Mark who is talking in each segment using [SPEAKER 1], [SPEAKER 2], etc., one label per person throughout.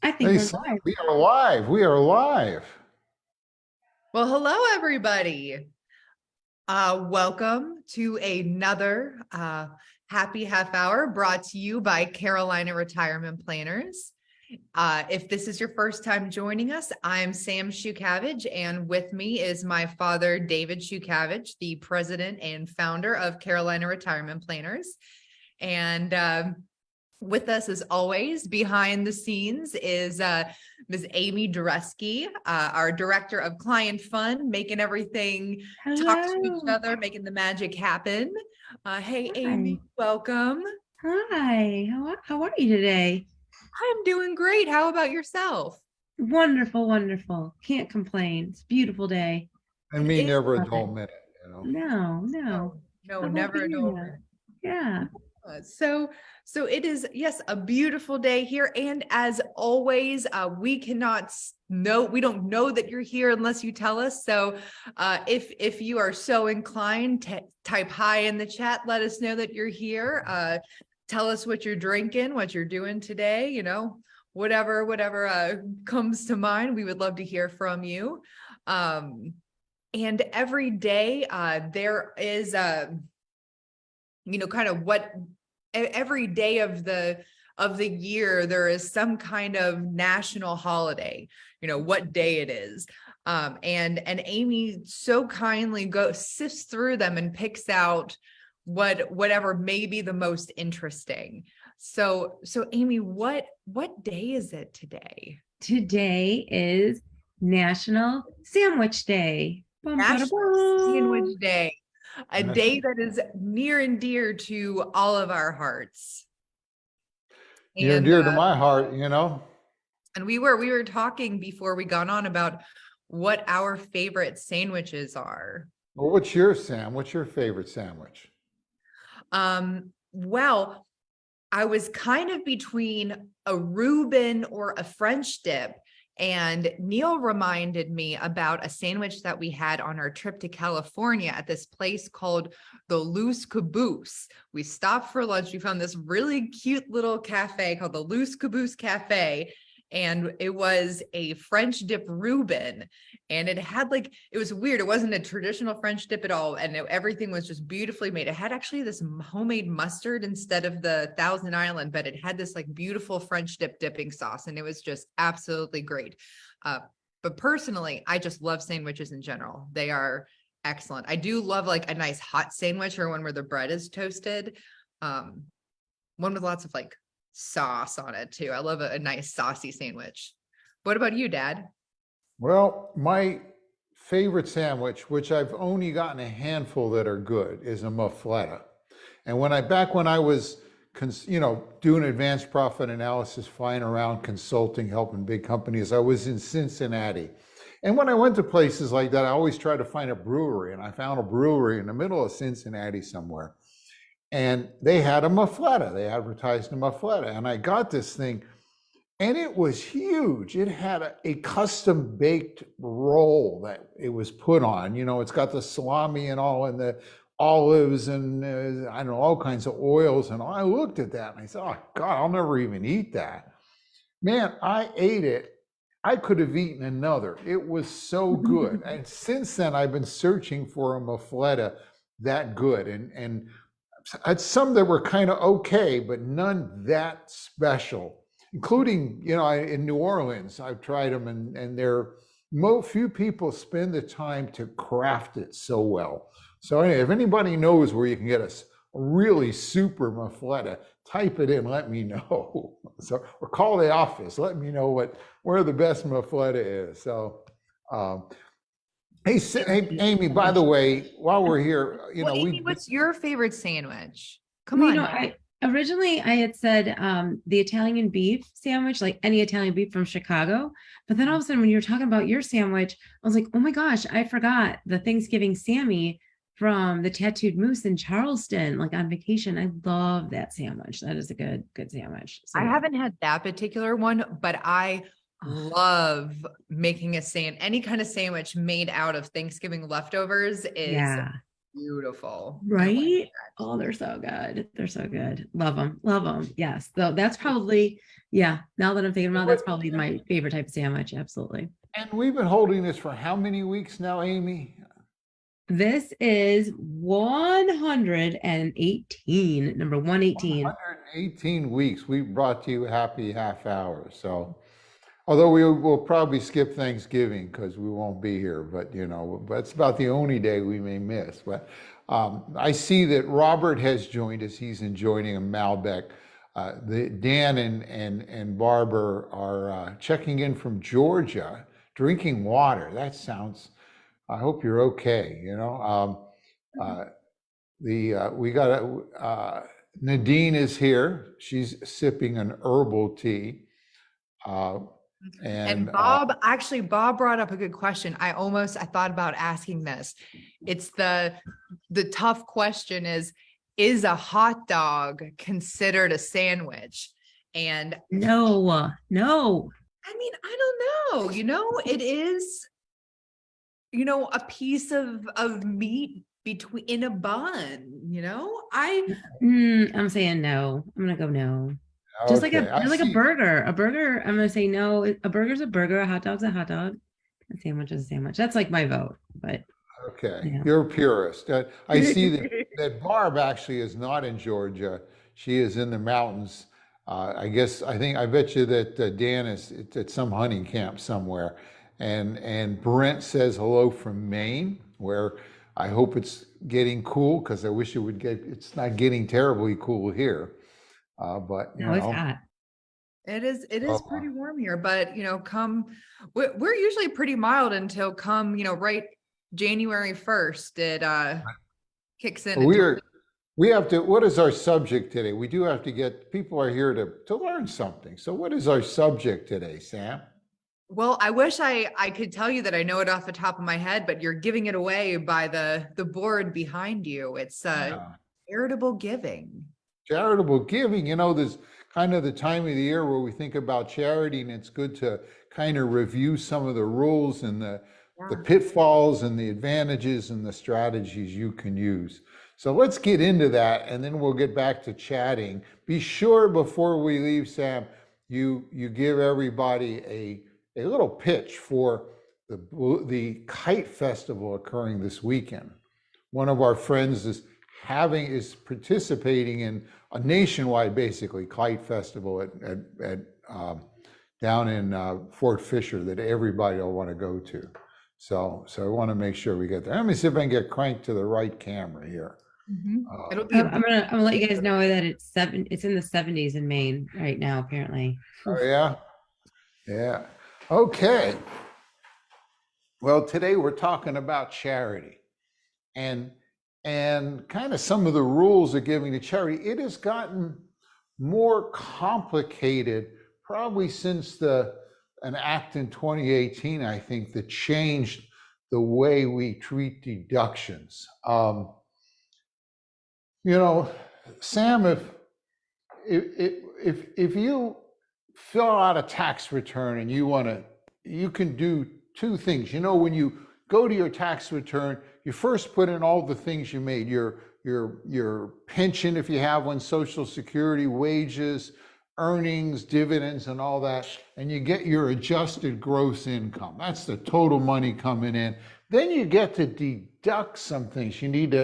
[SPEAKER 1] I think
[SPEAKER 2] Hey,
[SPEAKER 1] we're
[SPEAKER 2] Sam,
[SPEAKER 1] live.
[SPEAKER 2] we are live. We are live.
[SPEAKER 3] Well, hello, everybody. Welcome to another happy half hour brought to you by Carolina Retirement Planners. If this is your first time joining us, I'm Sam Shukavage, and with me is my father, David Shukavage, the president and founder of Carolina Retirement Planners. And with us, as always, behind the scenes is Ms. Amy Dureski, our director of client fun, making everything talk to each
[SPEAKER 1] Hello.
[SPEAKER 3] other, making the magic happen. Hey,
[SPEAKER 1] Hi.
[SPEAKER 3] Amy, welcome.
[SPEAKER 1] Hi. How are you today?
[SPEAKER 3] I'm doing great. How about yourself?
[SPEAKER 1] Wonderful, wonderful. Can't complain. It's a beautiful day.
[SPEAKER 2] And
[SPEAKER 3] It
[SPEAKER 2] me
[SPEAKER 3] is.
[SPEAKER 2] never a
[SPEAKER 1] Love
[SPEAKER 2] dull
[SPEAKER 1] it.
[SPEAKER 2] minute.
[SPEAKER 1] No,
[SPEAKER 3] No,
[SPEAKER 1] no.
[SPEAKER 3] no,
[SPEAKER 1] How about for
[SPEAKER 3] never a
[SPEAKER 1] you
[SPEAKER 3] dull
[SPEAKER 1] now?
[SPEAKER 3] minute.
[SPEAKER 1] Yeah.
[SPEAKER 3] So it is, yes, a beautiful day here. And as always, we cannot know, we don't know that you're here unless you tell us. So if you are so inclined, type hi in the chat, let us know that you're here. Tell us what you're drinking, what you're doing today, whatever comes to mind. We would love to hear from you. And every day there is kind of what every day of the year there is some kind of national holiday, what day it is. And Amy so kindly sifts through them and picks out whatever may be the most interesting. So Amy, what day is it today?
[SPEAKER 1] Today is National Sandwich Day. Bum, bada,
[SPEAKER 3] National
[SPEAKER 1] bum.
[SPEAKER 3] Sandwich Day, a day
[SPEAKER 2] National,
[SPEAKER 3] that is near and dear to all of our hearts.
[SPEAKER 2] near and
[SPEAKER 3] And
[SPEAKER 2] dear to my heart.
[SPEAKER 3] And we were talking before we got on about what our favorite sandwiches are.
[SPEAKER 2] Well, what's yours, Sam? What's your favorite sandwich?
[SPEAKER 3] Well, I was kind of between a Reuben or a French dip. And Neil reminded me about a sandwich that we had on our trip to California at this place called the Loose Caboose. We stopped for lunch. We found this really cute little cafe called the Loose Caboose Cafe. And it was a French dip Reuben. And it was weird. It wasn't a traditional French dip at all. And everything was just beautifully made. It had actually this homemade mustard instead of the Thousand Island, but it had this like beautiful French dipping sauce. And it was just absolutely great. But personally, I just love sandwiches in general. They are excellent. I do love like a nice hot sandwich or one where the bread is toasted. One with lots of like sauce on it too. I love a nice saucy sandwich. What about you, Dad?
[SPEAKER 2] Well, my favorite sandwich, which I've only gotten a handful that are good, is a muffletta. And back when I was, doing advanced profit analysis, flying around, consulting, helping big companies, I was in Cincinnati. And when I went to places like that, I always try to find a brewery. And I found a brewery in the middle of Cincinnati somewhere. And they had a muffletta. They advertised a muffletta. And I got this thing, and it was huge. It had a custom baked roll that it was put on. It's got the salami and all, and the olives, and I don't know, all kinds of oils. And I looked at that and I said, oh, God, I'll never even eat that. Man, I ate it. I could have eaten another. It was so good. And since then, I've been searching for a muffletta that good. And had some that were kind of okay, but none that special, including, in New Orleans, I've tried them, and few people spend the time to craft it so well. So anyway, if anybody knows where you can get a really super muffletta, type it in, let me know. So, or call the office, let me know where the best muffletta is. So, hey, Amy, by the way, while we're here,
[SPEAKER 3] Well, Amy, what's your favorite sandwich? Come
[SPEAKER 1] Well,
[SPEAKER 3] on.
[SPEAKER 1] I originally I had said the Italian beef sandwich, like any Italian beef from Chicago. But then all of a sudden, when you were talking about your sandwich, I was like, oh my gosh, I forgot the Thanksgiving Sammy from the Tattooed Moose in Charleston, like on vacation. I love that sandwich. That is a good sandwich. So
[SPEAKER 3] I
[SPEAKER 1] yeah.
[SPEAKER 3] haven't had that particular one, but I
[SPEAKER 1] Oh,
[SPEAKER 3] love making any kind of sandwich made out of Thanksgiving leftovers is
[SPEAKER 1] yeah.
[SPEAKER 3] beautiful. I like
[SPEAKER 1] Right?
[SPEAKER 3] that.
[SPEAKER 1] Oh, they're so good. They're so good. Love them. Love them. Yes. So that's probably, yeah. Now that I'm thinking about it, that's probably my favorite type of sandwich. Absolutely.
[SPEAKER 2] And we've been holding this for how many weeks now, Amy?
[SPEAKER 1] This is 118, number 118.
[SPEAKER 2] 118 weeks. We brought to you happy half hour. So, although we will probably skip Thanksgiving because we won't be here, but that's about the only day we may miss. But I see that Robert has joined us. He's enjoying a Malbec. Dan and Barbara are checking in from Georgia, drinking water. That sounds. I hope you're okay. We got Nadine is here. She's sipping an herbal tea.
[SPEAKER 3] And Bob brought up a good question. I thought about asking this. It's the tough question is a hot dog considered a sandwich? And
[SPEAKER 1] No.
[SPEAKER 3] I mean, I don't know, it is, a piece of meat in a bun,
[SPEAKER 1] I'm saying no. I'm gonna go no. Just like
[SPEAKER 2] Okay,
[SPEAKER 1] a burger. A burger, I'm gonna say no. A burger's a burger, a hot dog's a hot dog. A sandwich is a sandwich. That's like my vote, but
[SPEAKER 2] okay,
[SPEAKER 1] yeah.
[SPEAKER 2] you're a purist. I see that Barb actually is not in Georgia. She is in the mountains. I bet you that Dan is at some hunting camp somewhere. And Brent says hello from Maine, where I hope it's getting cool because I wish it's not getting terribly cool here. But
[SPEAKER 1] No, it's hot.
[SPEAKER 3] It is pretty warm here, but we're usually pretty mild until right January 1st, it kicks in.
[SPEAKER 2] We have to, what is our subject today? We do have to people are here to learn something. So what is our subject today, Sam?
[SPEAKER 3] Well, I wish I could tell you that I know it off the top of my head, but you're giving it away by the board behind you. It's charitable giving.
[SPEAKER 2] Charitable giving, there's kind of the time of the year where we think about charity, and it's good to kind of review some of the rules and the pitfalls and the advantages and the strategies you can use. So let's get into that, and then we'll get back to chatting. Be sure before we leave, Sam, you give everybody a little pitch for the Kite Festival occurring this weekend. One of our friends is participating in a nationwide, basically, Kite Festival at down in Fort Fisher that everybody will want to go to. So I want to make sure we get there. Let me see if I can get cranked to the right camera here.
[SPEAKER 3] It'll be
[SPEAKER 1] I'm gonna let you guys know that it's in the 70s in Maine right now, apparently.
[SPEAKER 2] Oh yeah? Yeah. Okay. Well, today we're talking about charity and kind of some of the rules of giving to charity. It has gotten more complicated probably since an act in 2018, I think, that changed the way we treat deductions. Sam, if you fill out a tax return and you can do two things. When you go to your tax return, you first put in all the things you made, your pension, if you have one, Social Security, wages, earnings, dividends, and all that, and you get your adjusted gross income. That's the total money coming in. Then you get to deduct some things. You need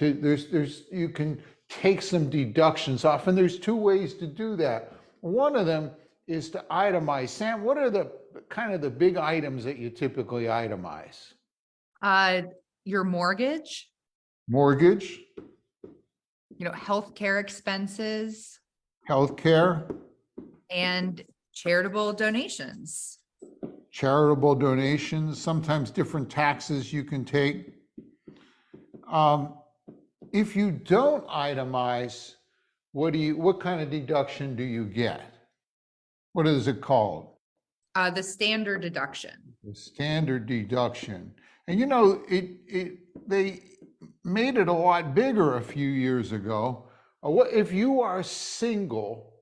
[SPEAKER 2] you can take some deductions off, and there's two ways to do that. One of them is to itemize. Sam, what are the kind of the big items that you typically itemize?
[SPEAKER 3] Your mortgage.
[SPEAKER 2] Mortgage.
[SPEAKER 3] Healthcare expenses.
[SPEAKER 2] Healthcare.
[SPEAKER 3] And charitable donations.
[SPEAKER 2] Charitable donations, sometimes different taxes you can take. If you don't itemize, what kind of deduction do you get? What is it called?
[SPEAKER 3] The standard deduction.
[SPEAKER 2] The standard deduction. And they made it a lot bigger a few years ago. If you are single,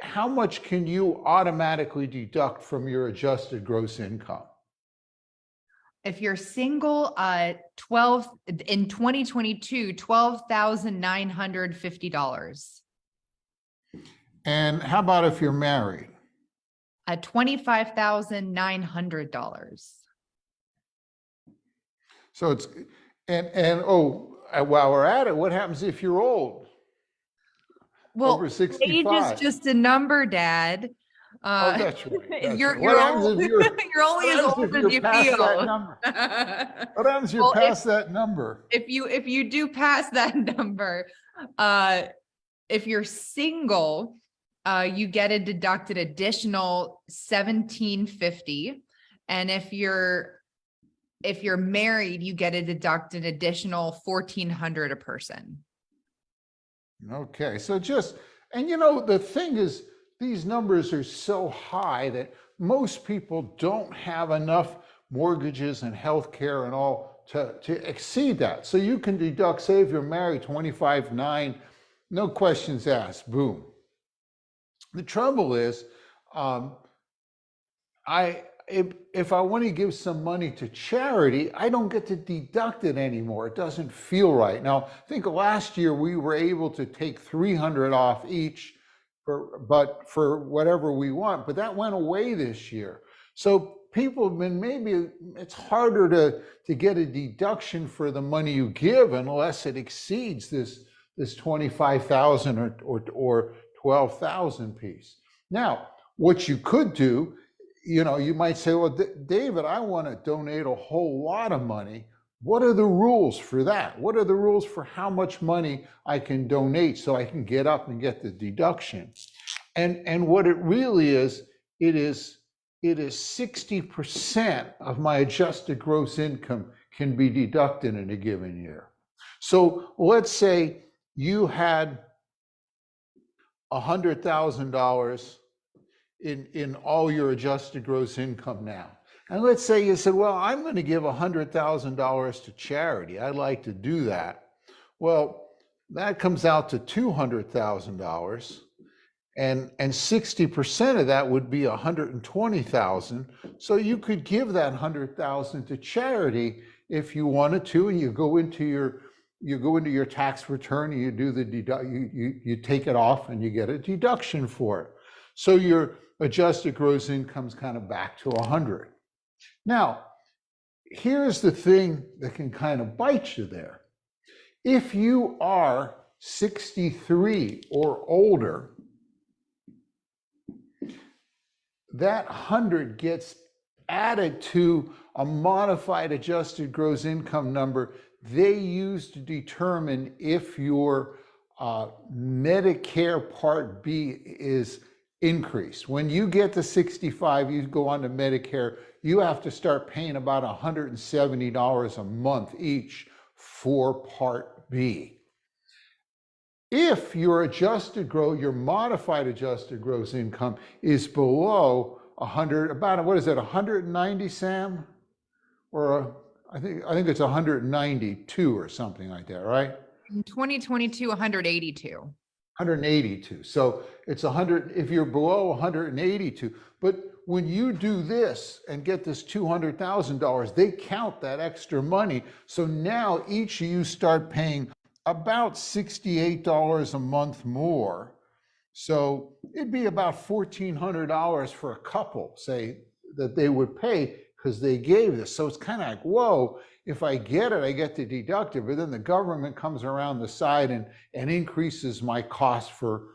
[SPEAKER 2] how much can you automatically deduct from your adjusted gross income?
[SPEAKER 3] If you're single, 12 in 2022, $12,950.
[SPEAKER 2] And how about if you're married?
[SPEAKER 3] $25,900.
[SPEAKER 2] So it's, while we're at it, what happens if you're old?
[SPEAKER 3] Well,
[SPEAKER 2] Over
[SPEAKER 3] age is
[SPEAKER 2] 65?
[SPEAKER 3] just a number, Dad.
[SPEAKER 2] Oh, that's right. That's
[SPEAKER 3] You're
[SPEAKER 2] right. What happens
[SPEAKER 3] old.
[SPEAKER 2] if you're,
[SPEAKER 3] You're only
[SPEAKER 2] what
[SPEAKER 3] as
[SPEAKER 2] happens
[SPEAKER 3] old
[SPEAKER 2] if
[SPEAKER 3] as
[SPEAKER 2] you're
[SPEAKER 3] you
[SPEAKER 2] past that
[SPEAKER 3] feel.
[SPEAKER 2] number? What happens if you're
[SPEAKER 3] Well,
[SPEAKER 2] past that number?
[SPEAKER 3] if you do pass that number, if you're single, you get a deducted additional $1,750, and if you're married, you get a deducted additional $1,400 a person.
[SPEAKER 2] Okay, so and the thing is, these numbers are so high that most people don't have enough mortgages and health care and all to exceed that. So you can deduct, say if you're married, 25,900, no questions asked, boom. The trouble is, if I want to give some money to charity, I don't get to deduct it anymore. It doesn't feel right. Now, I think last year we were able to take 300 off each, for whatever we want, but that went away this year. So people have been, maybe it's harder to get a deduction for the money you give unless it exceeds this 25,000 or 12,000 piece. Now, what you could do, you might say, well, David, I want to donate a whole lot of money. What are the rules for that? What are the rules for how much money I can donate so I can get up and get the deduction? And what it really is, it is 60% of my adjusted gross income can be deducted in a given year. So let's say you had $100,000 in all your adjusted gross income now. And let's say you said, well, I'm going to give $100,000 to charity. I'd like to do that. Well, that comes out to $200,000, and 60% of that would be $120,000. So you could give that $100,000 to charity if you wanted to, and you go into your tax return and you do you take it off and you get a deduction for it. So your adjusted gross income's kind of back to 100. Now, here's the thing that can kind of bite you there. If you are 63 or older, that 100 gets added to a modified adjusted gross income number they use to determine if your Medicare Part B is increased. When you get to 65, you go on to Medicare, you have to start paying about $170 a month each for Part B. If your your modified adjusted gross income is below 100, about, what is it, 190, Sam? Or I think it's 192 or something like that, right?
[SPEAKER 3] In 2022, 182.
[SPEAKER 2] 182. So it's 100 if you're below 182. But when you do this and get this $200,000, they count that extra money. So now each of you start paying about $68 a month more. So it'd be about $1,400 for a couple, say, that they would pay because they gave this. So it's kind of like, whoa, if I get it, I get to deduct it, but then the government comes around the side and increases my cost for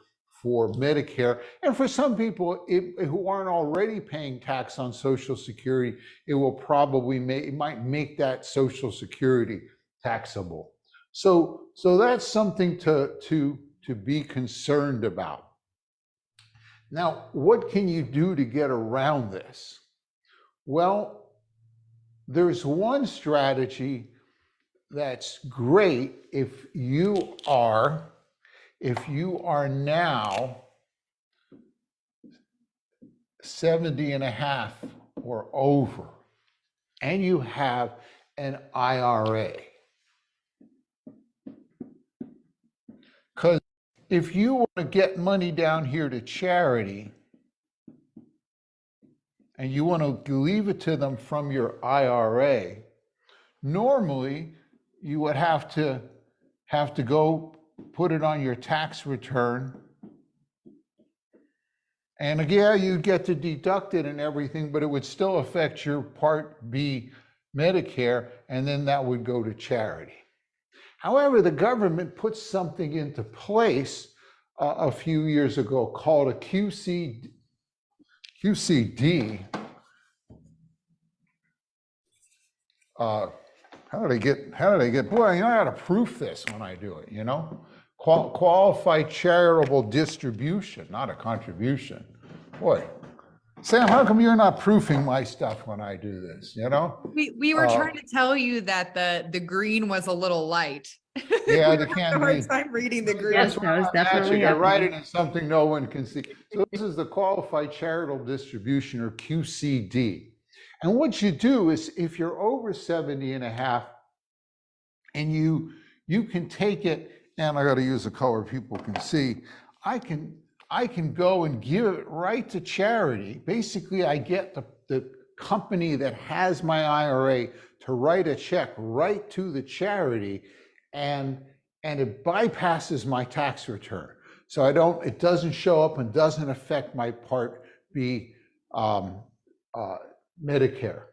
[SPEAKER 2] Medicare. And for some people who aren't already paying tax on Social Security, it will probably it might make that Social Security taxable. So that's something to be concerned about. Now, what can you do to get around this? Well, there's one strategy that's great if you are now 70 and a half or over, and you have an IRA. Because if you want to get money down here to charity, and you want to leave it to them from your IRA, normally you would have to go put it on your tax return. And yeah, you'd get to deduct it and everything, but it would still affect your Part B Medicare, and then that would go to charity. However, the government put something into place a few years ago called a QCD. How did I get, boy, you know, I got to proof this when I do it, you know? Qualified charitable distribution, not a contribution. Boy, Sam, how come you're not proofing my stuff when I do this, you know?
[SPEAKER 3] We were trying to tell you that the green was a little light.
[SPEAKER 2] Yeah,
[SPEAKER 3] We
[SPEAKER 2] they
[SPEAKER 3] were having
[SPEAKER 2] can't
[SPEAKER 3] a hard
[SPEAKER 2] read.
[SPEAKER 3] time reading the green.
[SPEAKER 1] Yes, that was definitely
[SPEAKER 2] I write it
[SPEAKER 1] happening.
[SPEAKER 2] in something no one can see. So this is the Qualified Charitable Distribution, or QCD. And what you do is, if you're over 70 and a half, and you can take it, and I got to use a color people can see, I can go and give it right to charity. Basically, I get the company that has my IRA to write a check right to the charity, and it bypasses my tax return. So it doesn't show up and doesn't affect my Part B Medicare.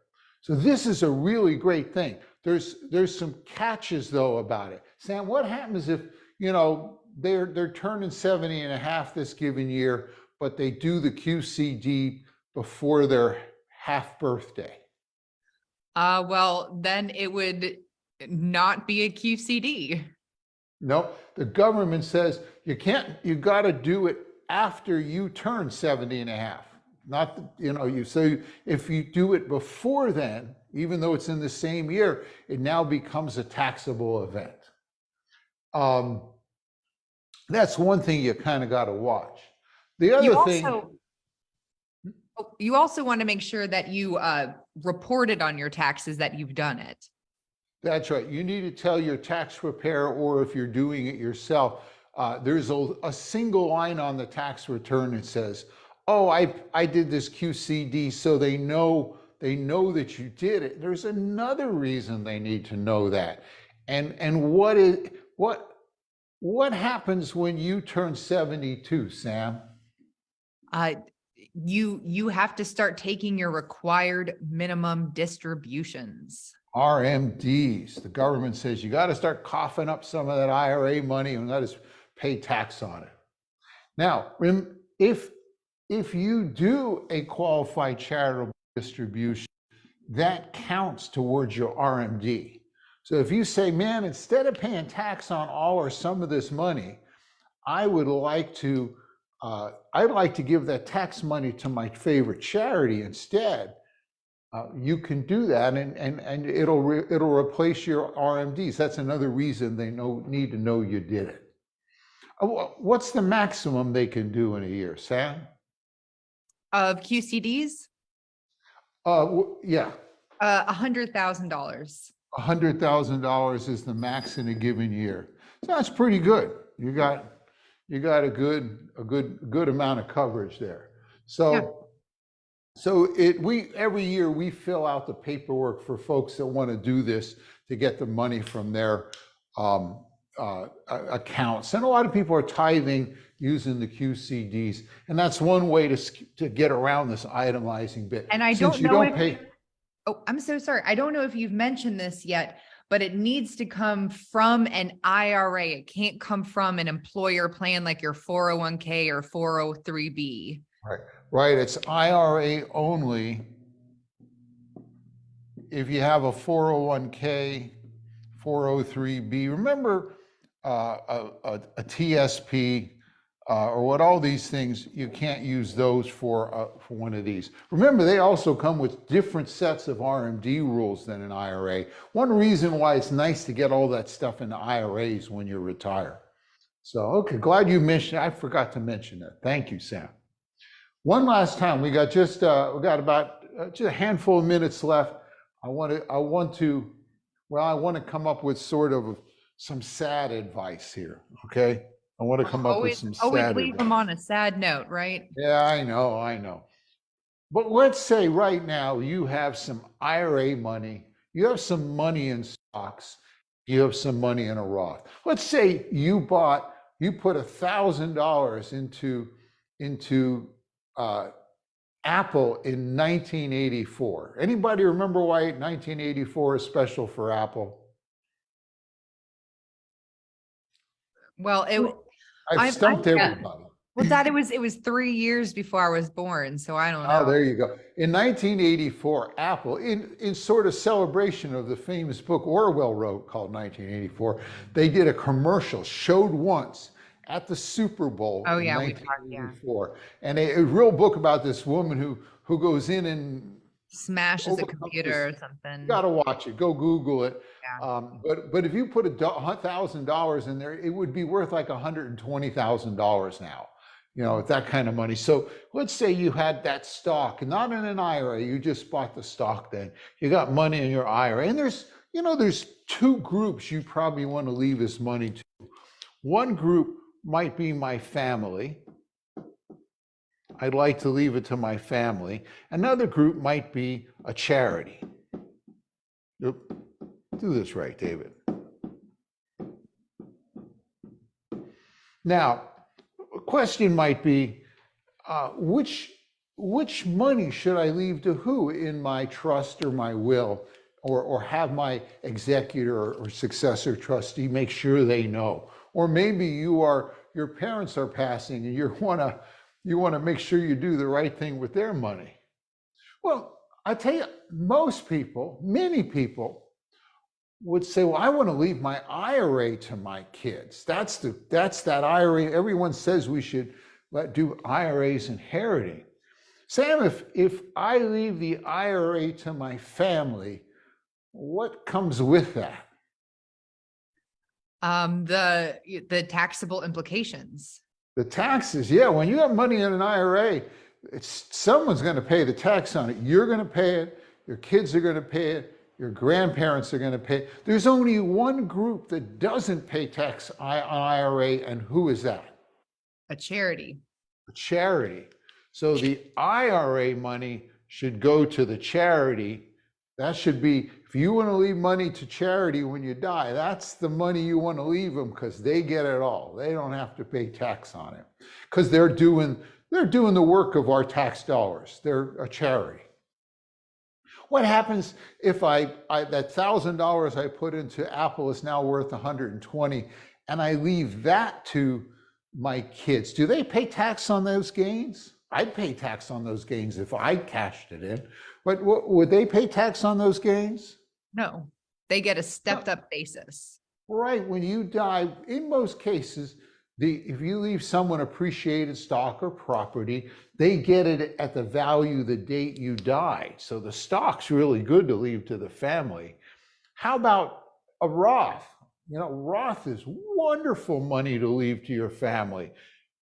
[SPEAKER 2] So this is a really great thing. There's some catches though about it. Sam, what happens if, you know, they're turning 70 and a half this given year, but they do the QCD before their half birthday?
[SPEAKER 3] Well, then it would not be a QCD.
[SPEAKER 2] No, the government says you got to do it after you turn 70 and a half. Not, you know, so if you do it before then, even though it's in the same year, it now becomes a taxable event. That's one thing you kind of got to watch. The other thing.
[SPEAKER 3] You also want to make sure that you reported on your taxes that you've done it.
[SPEAKER 2] That's right. You need to tell your tax preparer, or if you're doing it yourself, there's a single line on the tax return that says, oh, I did this QCD, so they know that you did it. There's another reason they need to know that. And what happens when you turn 72, Sam?
[SPEAKER 3] You have to start taking your required minimum distributions.
[SPEAKER 2] RMDs. The government says you got to start coughing up some of that IRA money and let us pay tax on it. Now, if you do a qualified charitable distribution, that counts towards your RMD. So if you say, man, instead of paying tax on all or some of this money, I'd like to give that tax money to my favorite charity instead. You can do that, and it'll replace your RMDs. That's another reason they need to know you did it. What's the maximum they can do in a year, Sam?
[SPEAKER 3] Of QCDs?
[SPEAKER 2] Yeah.
[SPEAKER 3] $100,000.
[SPEAKER 2] $100,000 is the max in a given year. So that's pretty good. You got a good amount of coverage there. So. Yeah. So every year we fill out the paperwork for folks that want to do this to get the money from their accounts. And a lot of people are tithing using the QCDs. And that's one way to get around this itemizing bit.
[SPEAKER 3] And I don't know oh, I'm so sorry. I don't know if you've mentioned this yet, but it needs to come from an IRA. It can't come from an employer plan like your 401k or 403b.
[SPEAKER 2] Right, it's IRA only. If you have a 401k, 403b, remember a TSP or what, all these things, you can't use those for one of these. Remember, they also come with different sets of RMD rules than an IRA. One reason why it's nice to get all that stuff in IRAs when you retire. So, okay, glad you mentioned, I forgot to mention that. Thank you, Sam. One last time, we got about just a handful of minutes left. I want to come up with sort of some sad advice here. Okay, I want to come up with some sad.
[SPEAKER 3] Always leave them on a sad note, right?
[SPEAKER 2] Yeah, I know. But let's say right now you have some IRA money, you have some money in stocks, you have some money in a Roth. Let's say you put $1,000 into Apple in 1984. Anybody remember why 1984 is special for Apple?
[SPEAKER 3] Well,
[SPEAKER 2] I've stumped everybody.
[SPEAKER 3] well, Dad, it was 3 years before I was born, so I don't
[SPEAKER 2] Oh,
[SPEAKER 3] know.
[SPEAKER 2] there you go. In 1984, Apple, in sort of celebration of the famous book Orwell wrote called 1984, they did a commercial, showed once at the Super Bowl
[SPEAKER 3] Oh
[SPEAKER 2] in
[SPEAKER 3] yeah, we talked, yeah.
[SPEAKER 2] 1984. And a real book about this woman who goes in and
[SPEAKER 3] Smashes a
[SPEAKER 2] overcomes
[SPEAKER 3] computer or
[SPEAKER 2] this. You
[SPEAKER 3] something.
[SPEAKER 2] got to watch it. Go Google it.
[SPEAKER 3] Yeah.
[SPEAKER 2] But if you put $1,000 in there, it would be worth like $120,000 now. You know, that kind of money. So let's say you had that stock, not in an IRA, you just bought the stock then. You got money in your IRA. And there's two groups you probably want to leave this money to. One group might be my family. I'd like to leave it to my family. Another group might be a charity. Do this right, David. Now, a question might be, which money should I leave to who in my trust or my will, or have my executor or successor trustee make sure they know? Or maybe your parents are passing and you want to make sure you do the right thing with their money. Well, I tell you, many people would say, well, I want to leave my IRA to my kids. That's that IRA. Everyone says we should do IRAs inheriting. Sam, if I leave the IRA to my family, what comes with that?
[SPEAKER 3] The taxable implications.
[SPEAKER 2] The taxes, yeah. When you have money in an IRA, someone's going to pay the tax on it. You're going to pay it. Your kids are going to pay it. Your grandparents are going to pay. There's only one group that doesn't pay tax on IRA, and who is that?
[SPEAKER 3] A charity.
[SPEAKER 2] A charity. So the IRA money should go to the charity. That should be, if you want to leave money to charity when you die, that's the money you want to leave them, because they get it all. They don't have to pay tax on it, because they're doing the work of our tax dollars. They're a charity. What happens if that $1,000 I put into Apple is now worth 120, and I leave that to my kids? Do they pay tax on those gains? I'd pay tax on those gains if I cashed it in. But would they pay tax on those gains?
[SPEAKER 3] No, they get a stepped up basis.
[SPEAKER 2] Right. When you die, in most cases, if you leave someone appreciated stock or property, they get it at the value the date you died. So the stock's really good to leave to the family. How about a Roth? Roth is wonderful money to leave to your family.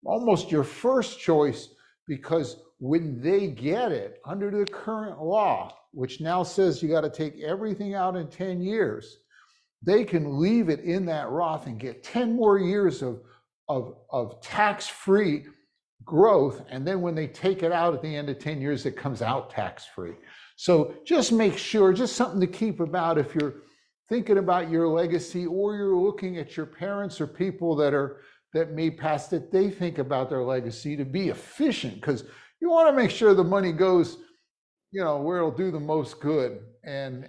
[SPEAKER 2] Almost your first choice, because when they get it under the current law, which now says you got to take everything out in 10 years, they can leave it in that Roth and get 10 more years of tax-free growth. And then when they take it out at the end of 10 years, it comes out tax-free. So just make sure, just something to keep about if you're thinking about your legacy, or you're looking at your parents or people that may pass, that they think about their legacy, to be efficient, because you want to make sure the money goes, where it'll do the most good. And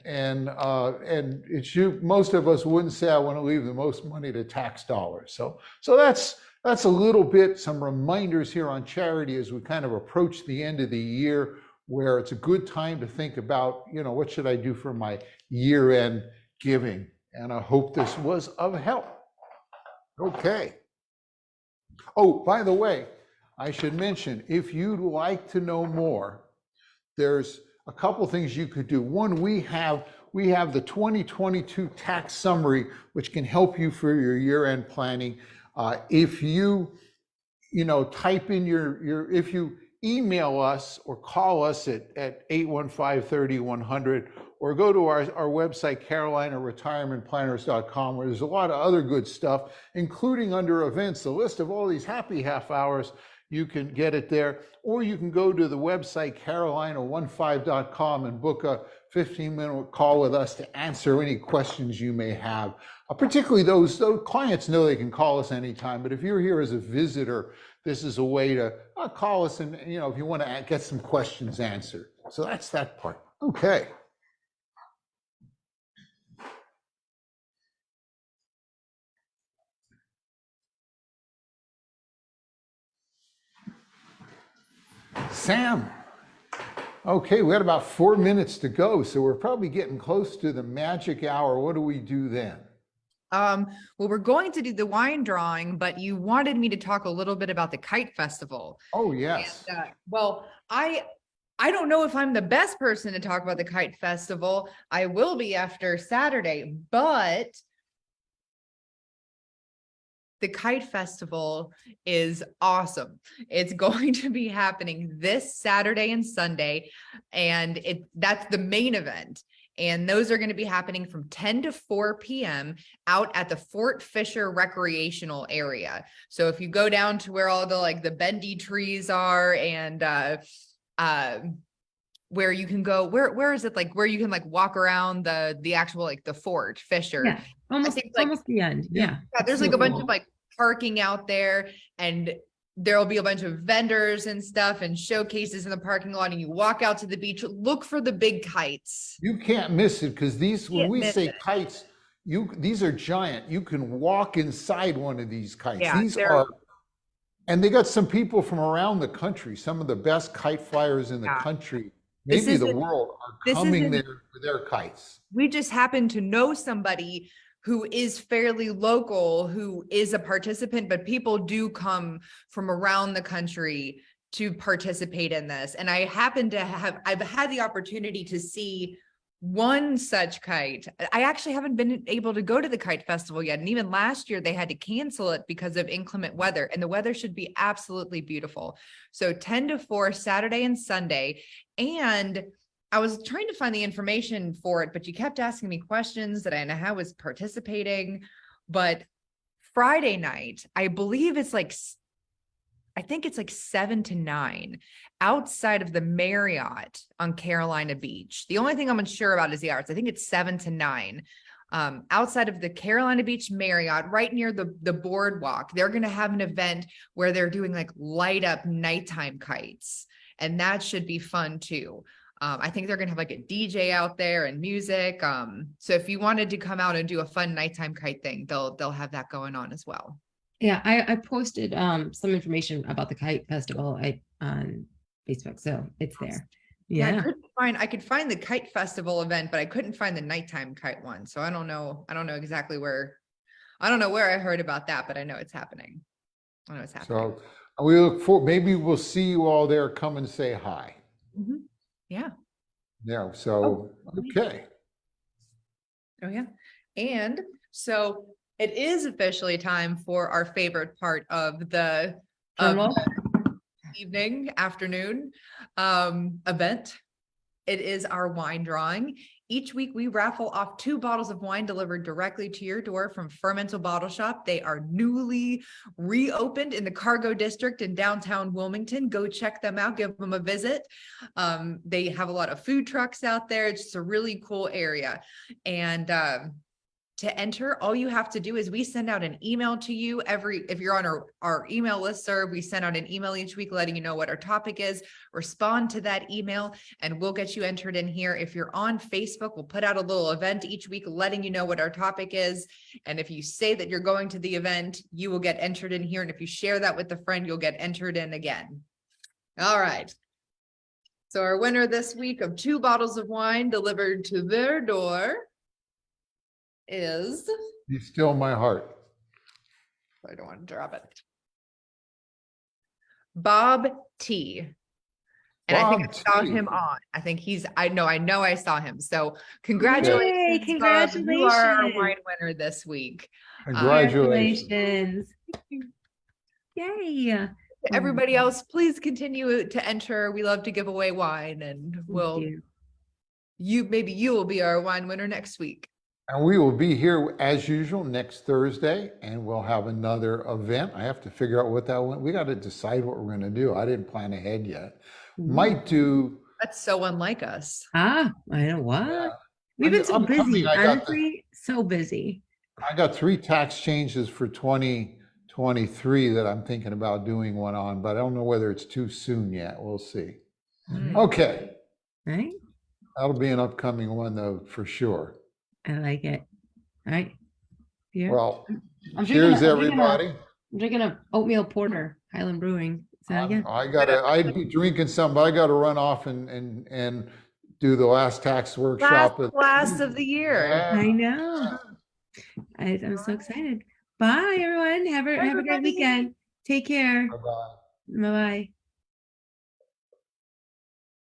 [SPEAKER 2] most of us wouldn't say I want to leave the most money to tax dollars. So that's a little bit, some reminders here on charity as we kind of approach the end of the year, where it's a good time to think about, what should I do for my year-end giving? And I hope this was of help. Okay. Oh, by the way, I should mention, if you'd like to know more, there's a couple things you could do. One, we have the 2022 tax summary, which can help you for your year-end planning. If you type in if you email us or call us at 815-3100, or go to our website, carolinaretirementplanners.com, where there's a lot of other good stuff, including under events, a list of all these happy half hours. You can get it there, or you can go to the website, carolina15.com, and book a 15-minute call with us to answer any questions you may have. Particularly those clients know they can call us anytime, but if you're here as a visitor, this is a way to call us and, if you want to get some questions answered. So that's that part. Okay. Sam. Okay, we had about 4 minutes to go, so we're probably getting close to the magic hour. What do we do then?
[SPEAKER 3] Well, we're going to do the wine drawing, but you wanted me to talk a little bit about the Kite Festival.
[SPEAKER 2] Oh, yes.
[SPEAKER 3] And, well, I don't know if I'm the best person to talk about the Kite Festival. I will be after Saturday, but the Kite Festival is awesome. It's going to be happening this Saturday and Sunday, and that's the main event. And those are going to be happening from 10 to 4 p.m. out at the Fort Fisher recreational area. So if you go down to where all the bendy trees are, and where you can go, where is it, where you can walk around the actual the Fort Fisher.
[SPEAKER 1] Yeah, almost the end. Yeah.
[SPEAKER 3] There's a bunch of parking out there, and there'll be a bunch of vendors and stuff and showcases in the parking lot, and you walk out to the beach, look for the big kites.
[SPEAKER 2] You can't miss it, because when we say kites, these are giant. You can walk inside one of these kites.
[SPEAKER 3] Yeah,
[SPEAKER 2] and they got some people from around the country, some of the best kite flyers in the country, maybe the world, are coming there with their kites.
[SPEAKER 3] We just happen to know somebody who is fairly local, who is a participant, but people do come from around the country to participate in this. And I've had the opportunity to see one such kite. I actually haven't been able to go to the Kite Festival yet. And even last year they had to cancel it because of inclement weather, and the weather should be absolutely beautiful. So 10 to 4, Saturday and Sunday. And I was trying to find the information for it, but you kept asking me questions that I know how I was participating. But Friday night, I believe I think it's 7 to 9 outside of the Marriott on Carolina Beach. The only thing I'm unsure about is the hours. I think it's 7 to 9. Outside of the Carolina Beach Marriott, right near the boardwalk, they're going to have an event where they're doing light up nighttime kites. And that should be fun too. I think they're going to have a DJ out there and music. So if you wanted to come out and do a fun nighttime kite thing, they'll have that going on as well.
[SPEAKER 1] Yeah, I posted some information about the Kite Festival on Facebook, so it's there. Yeah.
[SPEAKER 3] I could find the Kite Festival event, but I couldn't find the nighttime kite one. So I don't know exactly where. I don't know where I heard about that, but I know it's happening.
[SPEAKER 2] So we look for, maybe we'll see you all there. Come and say hi.
[SPEAKER 3] Mm-hmm. Yeah.
[SPEAKER 2] Yeah. So, okay.
[SPEAKER 3] Oh, yeah. And so it is officially time for our favorite part of the afternoon event. It is our wine drawing. Each week we raffle off 2 bottles of wine delivered directly to your door from Fermental Bottle Shop. They are newly reopened in the Cargo District in downtown Wilmington. Go check them out, give them a visit. They have a lot of food trucks out there. It's just a really cool area. And to enter, all you have to do is we send out an email to you if you're on our email listserv, we send out an email each week letting you know what our topic is. Respond to that email and we'll get you entered in here. If you're on Facebook, we'll put out a little event each week letting you know what our topic is. And if you say that you're going to the event, you will get entered in here. And if you share that with a friend, you'll get entered in again. All right. So our winner this week of 2 bottles of wine delivered to their door is...
[SPEAKER 2] He's still my heart.
[SPEAKER 3] I don't want to drop it. Bob T. And I think I saw him on. I think I know I saw him. So congratulations.
[SPEAKER 1] Yay, congratulations.
[SPEAKER 3] Bob. You are our wine winner this week.
[SPEAKER 2] Congratulations.
[SPEAKER 1] Yay.
[SPEAKER 3] Everybody else, please continue to enter. We love to give away wine, and we'll maybe you will be our wine winner next week.
[SPEAKER 2] And we will be here as usual next Thursday, and we'll have another event. I have to figure out what that one, we got to decide what we're going to do. I didn't plan ahead yet. Might do.
[SPEAKER 3] That's so unlike us.
[SPEAKER 1] I know what.
[SPEAKER 2] Yeah.
[SPEAKER 1] We've been so
[SPEAKER 2] Upcoming,
[SPEAKER 1] busy,
[SPEAKER 2] I got
[SPEAKER 1] honestly, so busy.
[SPEAKER 2] I got 3 tax changes for 2023 that I'm thinking about doing one on, but I don't know whether it's too soon yet. We'll see. Okay.
[SPEAKER 1] Right?
[SPEAKER 2] That'll be an upcoming one though, for sure.
[SPEAKER 1] I like it. All right. Yeah.
[SPEAKER 2] Well,
[SPEAKER 1] I'm
[SPEAKER 2] cheers,
[SPEAKER 1] drinking a-
[SPEAKER 2] everybody.
[SPEAKER 1] I'm drinking a oatmeal porter, Highland Brewing. So yeah.
[SPEAKER 2] I'd be drinking some, but I gotta run off and do the last tax
[SPEAKER 3] Last
[SPEAKER 2] workshop.
[SPEAKER 3] class of the year.
[SPEAKER 2] Yeah.
[SPEAKER 1] I know. I'm so excited. Bye, everyone. Have a great
[SPEAKER 3] everybody.
[SPEAKER 1] weekend. Take care.
[SPEAKER 2] Bye-bye.
[SPEAKER 1] Bye bye.